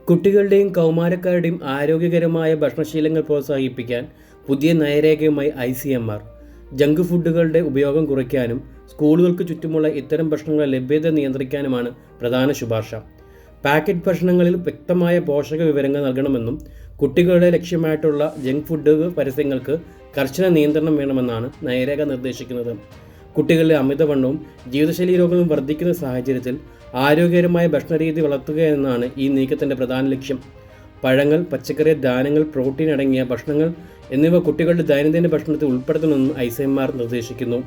കുട്ടികളുടെയും കൗമാരക്കാരുടെയും ആരോഗ്യകരമായ ഭക്ഷണശീലങ്ങൾ പ്രോത്സാഹിപ്പിക്കാൻ പുതിയ നയരേഖയുമായി ICMR. ജങ്ക് ഫുഡുകളുടെ ഉപയോഗം കുറയ്ക്കാനും സ്കൂളുകൾക്ക് ചുറ്റുമുള്ള ഇത്തരം ഭക്ഷണങ്ങളുടെ ലഭ്യത നിയന്ത്രിക്കാനുമാണ് പ്രധാന ശുപാർശ. പാക്കറ്റ് ഭക്ഷണങ്ങളിൽ വ്യക്തമായ പോഷക വിവരങ്ങൾ നൽകണമെന്നും കുട്ടികളുടെ ലക്ഷ്യമായിട്ടുള്ള ജങ്ക് ഫുഡ് പരസ്യങ്ങൾക്ക് കർശന നിയന്ത്രണം വേണമെന്നാണ് നയരേഖ നിർദ്ദേശിക്കുന്നത്. കുട്ടികളിലെ അമിതവണ്ണവും ജീവിതശൈലി രോഗങ്ങളും വർദ്ധിക്കുന്ന സാഹചര്യത്തിൽ ആരോഗ്യകരമായ ഭക്ഷണരീതി വളർത്തുക എന്നതാണ് ഈ നീക്കത്തിൻ്റെ പ്രധാന ലക്ഷ്യം. പഴങ്ങൾ, പച്ചക്കറി, ധാന്യങ്ങൾ, പ്രോട്ടീൻ അടങ്ങിയ ഭക്ഷണങ്ങൾ എന്നിവ കുട്ടികളുടെ ദൈനംദിന ഭക്ഷണത്തിൽ ഉൾപ്പെടുത്തണമെന്നും ICMR നിർദ്ദേശിക്കുന്നു.